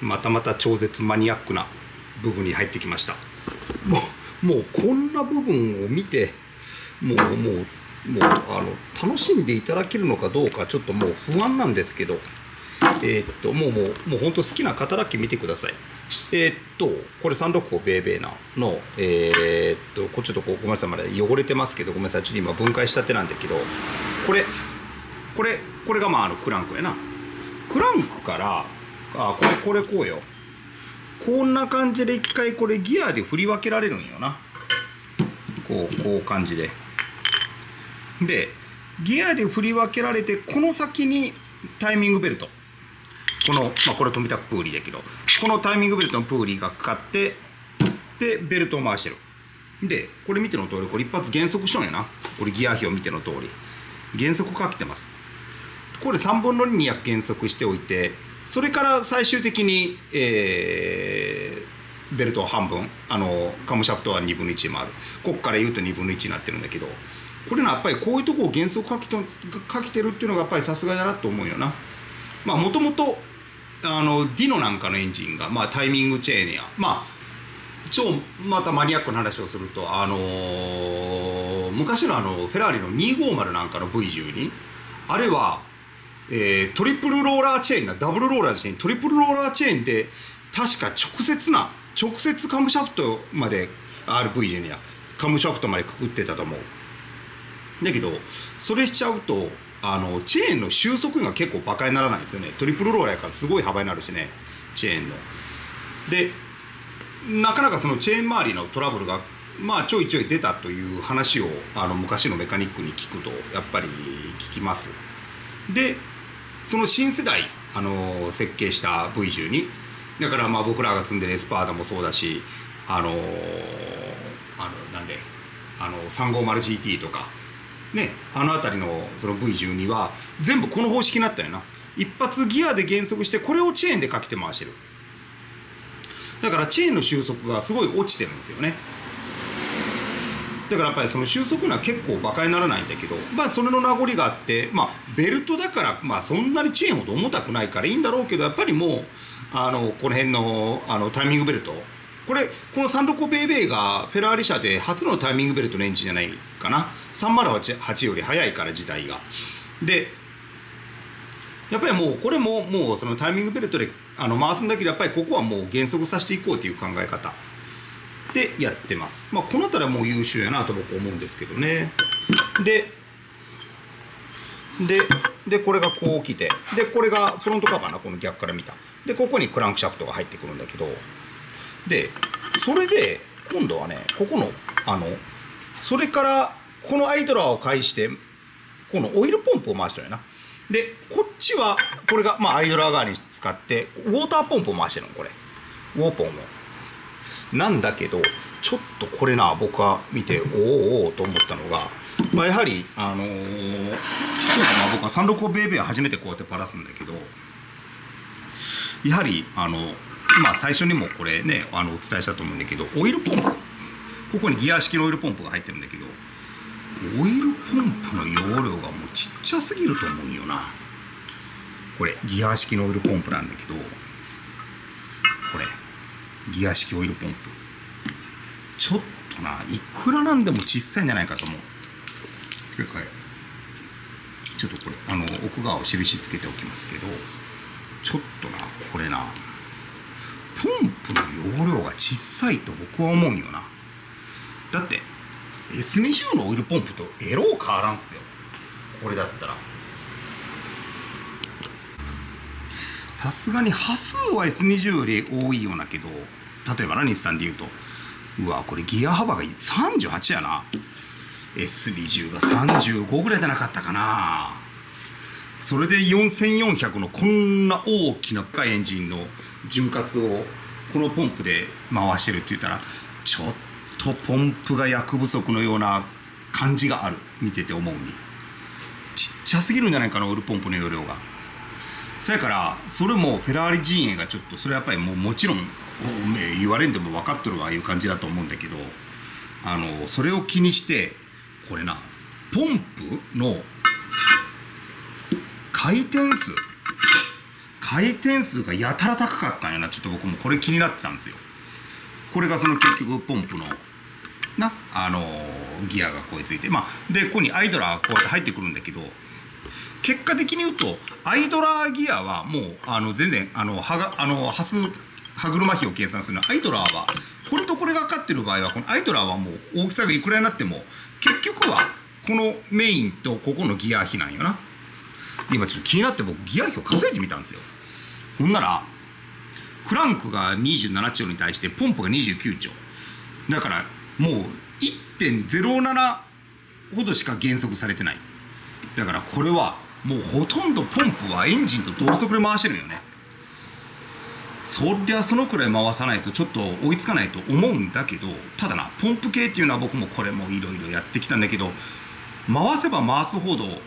またまた超絶マニアックな部分に入ってきました。もうこんな部分を見てもう楽しんでいただけるのかどうかちょっともう不安なんですけど、もう本当好きな方だけ見てください。これ365ベーベーナのちょっとごめんなさい、まだ汚れてますけどごめんなさい、ちょっと今分解したてなんだけど、これがクランクやな。クランクからこれこうよ、こんな感じで一回これギアで振り分けられるんよな。こう感じでギアで振り分けられて、この先にタイミングベルト、これ富田プーリーだけど、このタイミングベルトのプーリーがかかって、でベルトを回してる。でこれ見ての通り、これ一発減速しとんやな。これギア比を見ての通り減速かけてます。これ3分の2に減速しておいて、それから最終的に、ベルトを半分、カムシャフトは2分の1もある。ここから言うと2分の1になってるんだけど、これのやっぱりこういうとこを減速かけてるっていうのがやっぱりさすがだなと思うよな。もともとディノなんかのエンジンが、タイミングチェーンや、またマニアックな話をすると、昔のフェラーリの250なんかの V12、あれは、トリプルローラーチェーンがダブルローラーチェーン、トリプルローラーチェーンで確か直接カムシャフトまで RV12 やカムシャフトまでくくってたと思う。だけどそれしちゃうとチェーンの収束が結構バカにならないんですよね。トリプルローラーやからすごい幅になるしね、チェーンの。でなかなかそのチェーン周りのトラブルがちょいちょい出たという話を昔のメカニックに聞くとやっぱり聞きます。でその新世代設計した V12 だから、僕らが積んでるエスパーダもそうだし、なんで350GT とかね、辺りのその V12 は全部この方式になったよな。一発ギアで減速して、これをチェーンでかけて回してる。だからチェーンの収束がすごい落ちてるんですよね。だからやっぱりその収束のは結構バカにならないんだけど、それの名残があって、ベルトだからそんなにチェーンほど重たくないからいいんだろうけど、やっぱりもうこの辺のタイミングベルト、この365ベイベーがフェラーリ社で初のタイミングベルトのエンジンじゃないかな。308より速いから時代が。でやっぱりもうこれもそのタイミングベルトで回すんだけど、やっぱりここはもう減速させていこうという考え方でやってます。この辺りはもう優秀やなと僕思うんですけどね。でこれがこう来て、でこれがフロントカバーな、この逆から見た。でここにクランクシャフトが入ってくるんだけど、でそれで今度はね、ここのそれからこのアイドラーを介してこのオイルポンプを回してるよな。でこっちはこれがアイドラー側に使ってウォーターポンプを回してるの、これウォーポンをなんだけど、ちょっとこれな、僕は見ておおと思ったのが、やはり僕は365ベイベーは初めてこうやってパラすんだけど、やはり最初にもこれねお伝えしたと思うんだけど、オイルポンプ、ここにギア式のオイルポンプが入ってるんだけど、オイルポンプの容量がもうちっちゃすぎると思うよな。これギア式のオイルポンプなんだけど、これギア式オイルポンプちょっとないくらなんでも小さいんじゃないかと思う。ちょっとこれ奥側を印つけておきますけど、ちょっとこれポンプの容量が小さいと僕は思うよな。だって S20 のオイルポンプとエロー変わらんすよ、これだったら。さすがに波数は S20 より多いようなけど、例えば日産で言うと、これギア幅が38やな。 S20 が35ぐらいじゃなかったかな。それで4400のこんな大きな深いエンジンの潤滑をこのポンプで回してるって言ったら、ちょっとポンプが役不足のような感じがある。見てて思うにちっちゃすぎるんじゃないかな、オイルポンプの容量が。そやからそれもフェラーリ陣営がちょっとそれはやっぱりもちろん言われんでも分かっとるわいう感じだと思うんだけど、それを気にしてこれポンプの回転回転数がやたら高かったんやな。ちょっと僕もこれ気になってたんですよ。これがその結局ポンプのギアがこうついて、でここにアイドラーこうやって入ってくるんだけど、結果的に言うとアイドラーギアはもう全然歯車比を計算するのは、アイドラーはこれとこれがかかってる場合は、このアイドラーはもう大きさがいくらになっても結局はこのメインとここのギア比なんよな。今ちょっと気になって僕ギア比を数えてみたんですよ。ほんならクランクが27丁に対してポンプが29丁だから、もう 1.07 ほどしか減速されてない。だからこれはもうほとんどポンプはエンジンと同速で回してるよね。そりゃそのくらい回さないとちょっと追いつかないと思うんだけど、ただな、ポンプ系っていうのは僕もこれもいろいろやってきたんだけど、回せば回すほど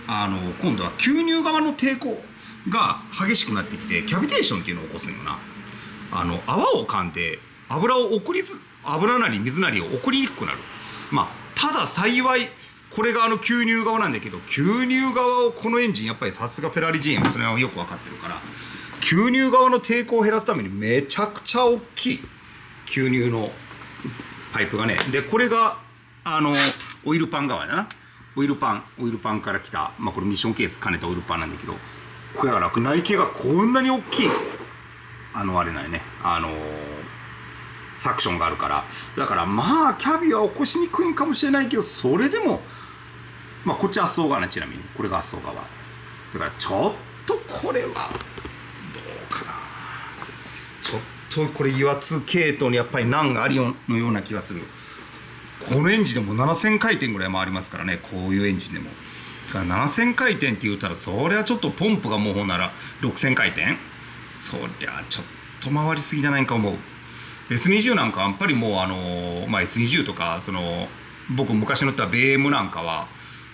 今度は吸入側の抵抗が激しくなってきて、キャビテーションっていうのを起こすんよな。泡を噛んで油なり水なりを送りにくくなる。ただ幸いこれが吸入側なんだけど、吸入側をこのエンジンやっぱりさすがフェラーリ GM それはよく分かってるから、吸入側の抵抗を減らすためにめちゃくちゃ大きい吸入のパイプがね。でこれがオイルパン側だな。オイルパンから来た、これミッションケース兼ねたオイルパンなんだけど、これだから内径がこんなに大きいあれなんよね、サクションがあるから、だからキャビは起こしにくいんかもしれないけど、それでもこっち圧送側ね。ちなみにこれが圧送側だから、ちょっとこれはどうかな。ちょっとこれ油圧系統にやっぱり難がありのような気がする。このエンジンでも7000回転ぐらい回りますからね、こういうエンジンでも。7000回転って言うたら、そりゃちょっとポンプがもうほんなら6000回転、そりゃちょっと回りすぎじゃないか思う。S20 なんかやっぱりもうS20 とか僕昔乗ったベームなんかは、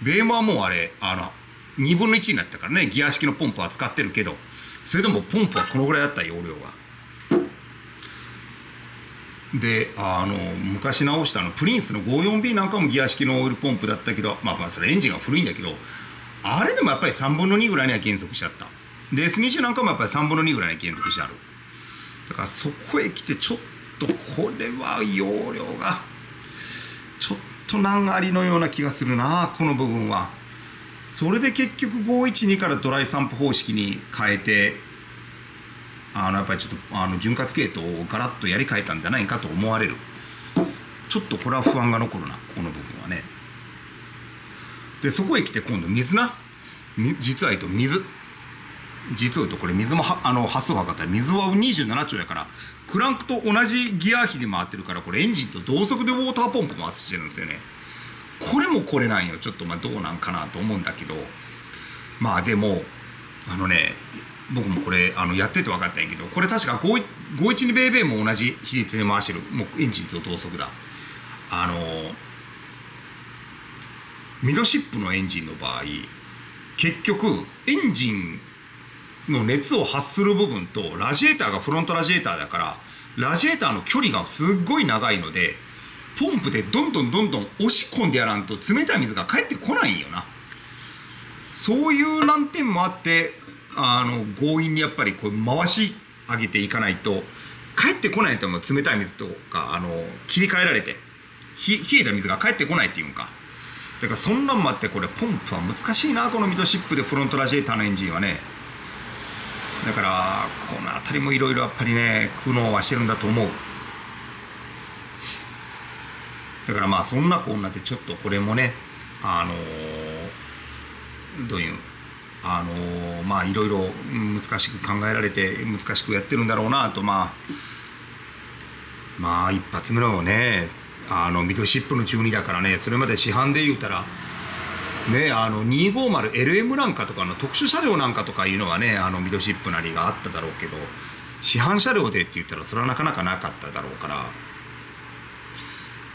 ベームはもう2分の1になったからね、ギア式のポンプは使ってるけど、それでもポンプはこのぐらいだった容量が。で昔直したプリンスの 54B なんかもギア式のオイルポンプだったけど、それエンジンが古いんだけど、あれでもやっぱり3分の2ぐらいには減速しちゃった。で S20 なんかもやっぱり3分の2ぐらいには減速してある。だからそこへ来てちょっとこれは容量がちょっと難ありのような気がするな、この部分は。それで結局512からドライ散布方式に変えて、やっぱりちょっと潤滑系統をガラッとやり替えたんじゃないかと思われる。ちょっとこれは不安が残るな、この部分はね。でそこへ来て今度水な。実は水実を言うとこれ水も発数を測ったら水は27丁やから、クランクと同じギア比で回ってるから、これエンジンと同速でウォーターポンプ回してるんですよね。これもこれなんよ。ちょっとどうなんかなと思うんだけど、でも僕もこれやってて分かったんやけど、これ確か512ベイベーも同じ比率で回してる。もうエンジンと同速だ。ミドシップのエンジンの場合、結局エンジンの熱を発する部分とラジエーターがフロントラジエーターだから、ラジエーターの距離がすっごい長いので、ポンプでどんどん押し込んでやらんと冷たい水が返ってこないんよな。そういう難点もあって、強引にやっぱりこう回し上げていかないと返ってこないと、冷たい水とか切り替えられて冷えた水が返ってこないっていうんか。だからそんなんもあって、これポンプは難しいな、このミドシップでフロントラジエーターのエンジンはね。だからこの辺りもいろいろやっぱりね苦悩はしてるんだと思う。だからそんなこんなでちょっとこれもねどういういろいろ難しく考えられて難しくやってるんだろうなと。一発目のねミドシップの12だからね、それまで市販で言うたらね、250LM なんかとかの特殊車両なんかとかいうのはねミドシップなりがあっただろうけど、市販車両でって言ったらそれはなかなかなかっただろうから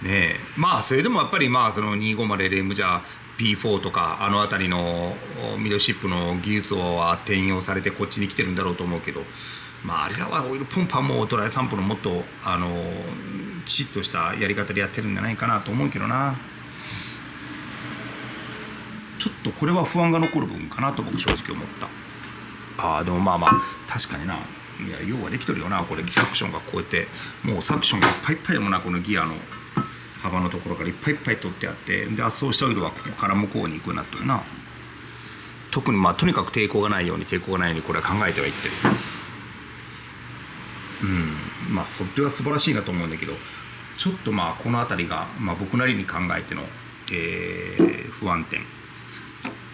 ね。それでもやっぱりその 250LM じゃ P4 とか辺りのミドシップの技術は転用されてこっちに来てるんだろうと思うけど、あれらはオイルポンプはもうドライ散布のもっときちっとしたやり方でやってるんじゃないかなと思うけどな。ちょっとこれは不安が残る部分かなと僕正直思った。でもまあまあ確かにな。いや要はできとるよなこれ。サクションがこうやってもうサクションがいっぱいいっぱいでもな、このギアの幅のところからいっぱいいっぱい取ってあって、で圧縮したオイルはここから向こうに行くようになってるな。特にまあとにかく抵抗がないようにこれは考えてはいってる。まあそれは素晴らしいなと思うんだけど、ちょっとまあこの辺りが、まあ、僕なりに考えての、不安点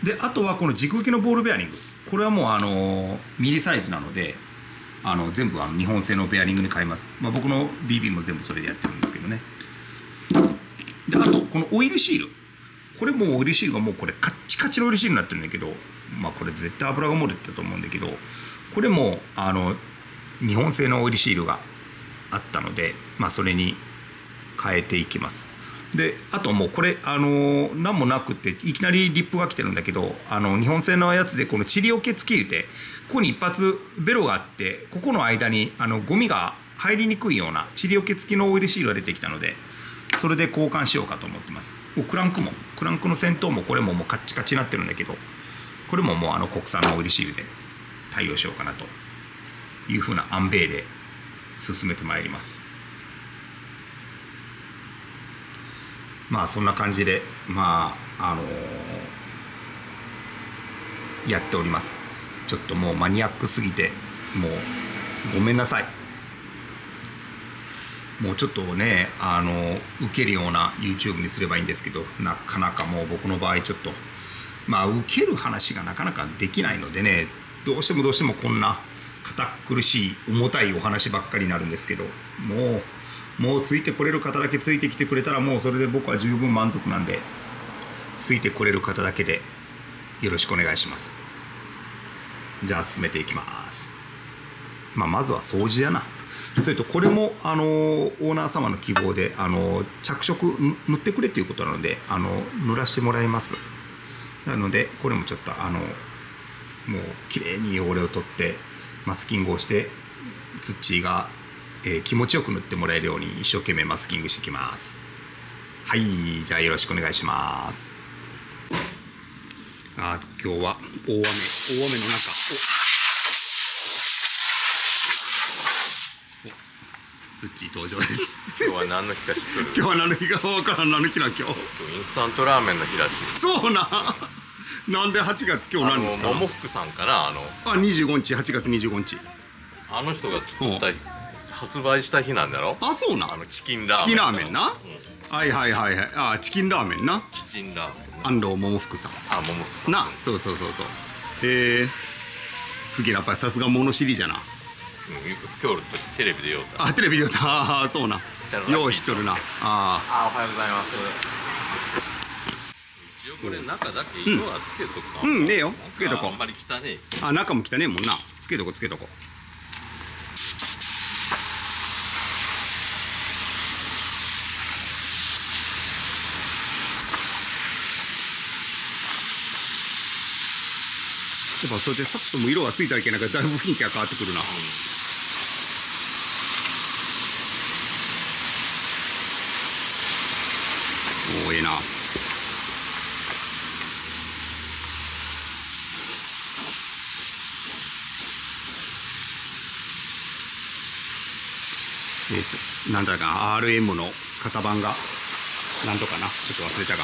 で、あとはこの軸受けのボールベアリング、これはもうミリサイズなので全部日本製のベアリングに変えます。まあ、僕の BB も全部それでやってるんですけどね。であとこのオイルシール、これもうオイルシールがもうこれカッチカチのオイルシールになってるんだけど、まあこれ絶対油が漏れてたと思うんだけど、これも日本製のオイルシールがあったので、まあそれに変えていきます。であともうこれ何もなくっていきなりリップが来てるんだけど、日本製のやつでこのチリオケ付き入れて、ここに一発ベロがあって、ここの間にゴミが入りにくいようなチリオケ付きのオイルシールが出てきたので、それで交換しようかと思ってます。クランクの先頭もこれももうカッチカチになってるんだけど、これももう国産のオイルシールで対応しようかなというふうな安米で進めてまいります。まあそんな感じでまあやっております。ちょっともうマニアックすぎてもうごめんなさい。もうちょっとね受けるような YouTube にすればいいんですけど、なかなかもう僕の場合ちょっとまあ受ける話がなかなかできないのでね、どうしてもこんな堅苦しい重たいお話ばっかりになるんですけど、もうついてこれる方だけついてきてくれたらもうそれで僕は十分満足なんで、ついてこれる方だけでよろしくお願いします。じゃあ進めていきます。まずは掃除やな。それとこれもオーナー様の希望で着色塗ってくれっていうことなので塗らしてもらいます。なのでこれもちょっともうきれいに汚れを取ってマスキングをしてツッチーが気持ちよく塗ってもらえるように一生懸命マスキングしていきます。はい、じゃあよろしくお願いします。今日は大雨の中、ツッチー登場です。今日は何の日か知っとる？今日は何の日か分からん。何の日なん今日？インスタントラーメンの日らしい。そうなんで8月今日何日かな？桃福さんかな25日8月25日あの人が作った発売した日なんだろ？そうな。チキンラーメン。チキンラーメンな。はい。チキンラーメンな。チキンラーメン。安藤桃福さん。桃福さん。そう。すげえやっぱりさすが物知りじゃな。今日テレビでようた。テレビでようた。そうな。よう知っとるな。おはようございます。一応これ中だけ色はつけとくか。ねえよ。つけとこう。あんまり汚ねえ。中も汚ねえもんな。つけとこ。やっぱそれでさっとも色がついたらいけないからだいぶ雰囲気が変わってくるな。ええな。なんだか RM の型番がなんとかな、ちょっと忘れたが。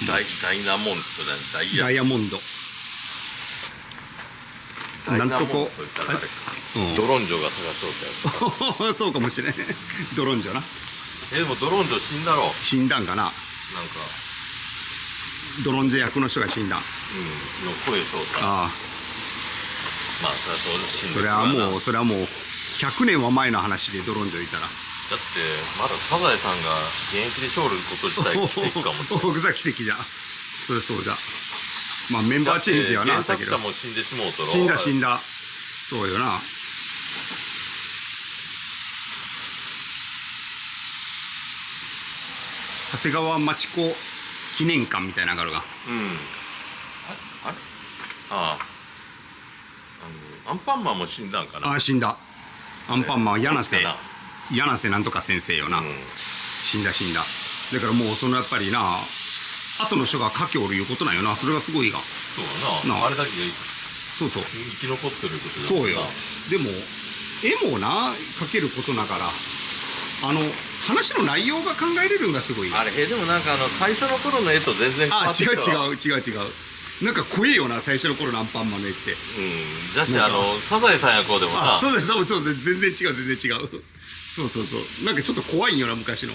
ダイヤモンド。ダイヤモンド。なんとこドロンジョが探そうだよ。そうかもしれん。ドロンジョな。でもドロンジョ死んだろ。死んだんかな。なんかドロンジョ役の人が死んだん。の声そうだ。まあそれはもう100年は前の話でドロンジョいたら。だってまだサザエさんが現役で勝ること自体奇跡かもしれない。僕は奇跡じゃ。そうじゃ。まあメンバーチェンジはなあったけど。原作者も死んでしもうとろ。死んだ。そうよな。長谷川町子記念館みたいなのがあるが。アンパンマンも死んだんかな。死んだ。アンパンマンは柳瀬なんとか先生よな。死んだ。だからもうそのやっぱりな後の人が書きおるいうことなんよな。それがすごいが。そうな。あれだけそうそう生き残ってることだそうよ。でも絵もな描けることながら話の内容が考えれるのがすごい。あれでもなんか最初の頃の絵と全然変わって違うきたわ。なんか怖えよな、最初の頃のアンパンマンの絵って。だしサザエさんやこうでもな、そう全然違うそうなんかちょっと怖いよな、昔の。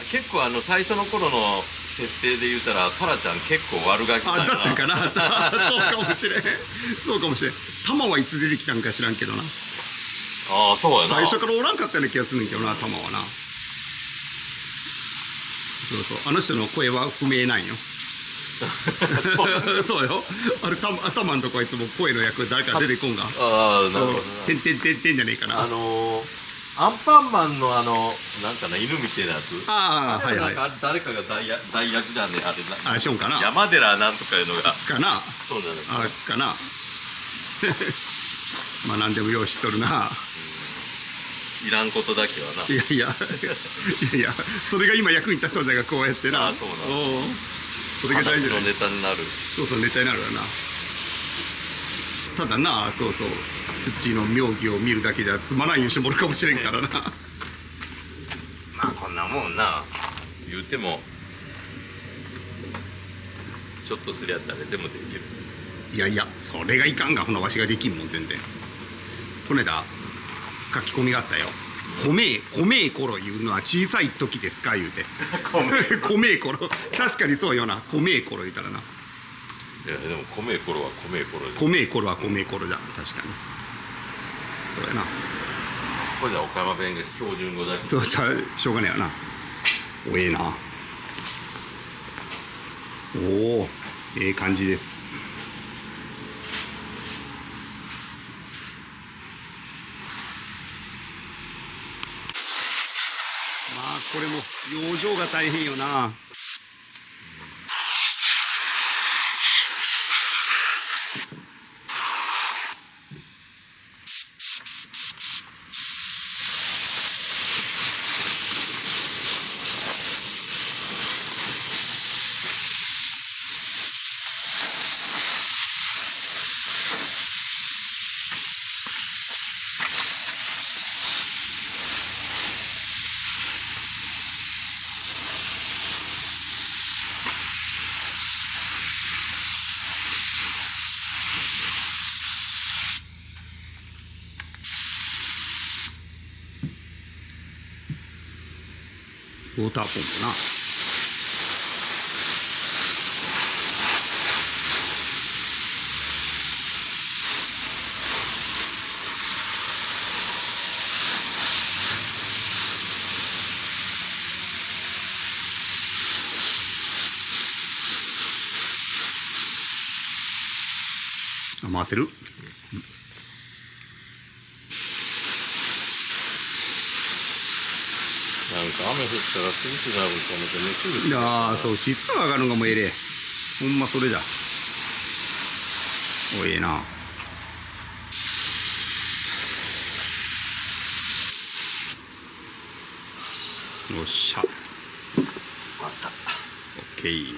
結構最初の頃の設定で言うたらタラちゃん結構悪ガキなんやな。だったんかなそうかもしれん。タマはいつ出てきたんか知らんけどな。そうやな。最初からおらんかったような気がするんだけどな、タマはな。あの人の声は不明なんよそうよ。頭のとこはいつも声の役誰か出てこんが。なるほどな。てんじゃねえかな。アンパンマンのなんかな、犬みたいなやつ。はい。なんか誰かが代役じゃんね、あれショーンかな。山寺なんとかいうのがかな。そうじゃないかな。まあ何でもよう知っとるな。いらんことだけはな。いやそれが今役に立つんだが、こうやってな。そうなの。それが大事だ。話のネタになる。そうネタになるわな。ただな、スッチーの妙義を見るだけではつまらんようしてもるかもしれんからな。まあこんなもんな、言うてもちょっとすりゃ誰でもできる。いやそれがいかんが、ほなわしができんもん全然。この間書き込みがあったよ。米頃言うのは小さい時ですか言うて米頃、確かにそうよな。米頃言うたらな。いやでも米頃は米頃で、米頃は米頃だ、確かにそうやな。これじゃ岡山弁が標準語だけど、そうしょうがねえよな。おええな。おお、ええ感じです。まあこれも養生が大変よな。ウォーターポンプな。回せる。なんか雨降ったら涼しくなると思って熱いやそう、湿度上がるのがもうええで。ほんまそれじゃ。おええな。よっしゃ。あったオッケー。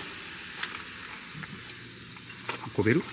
運べる？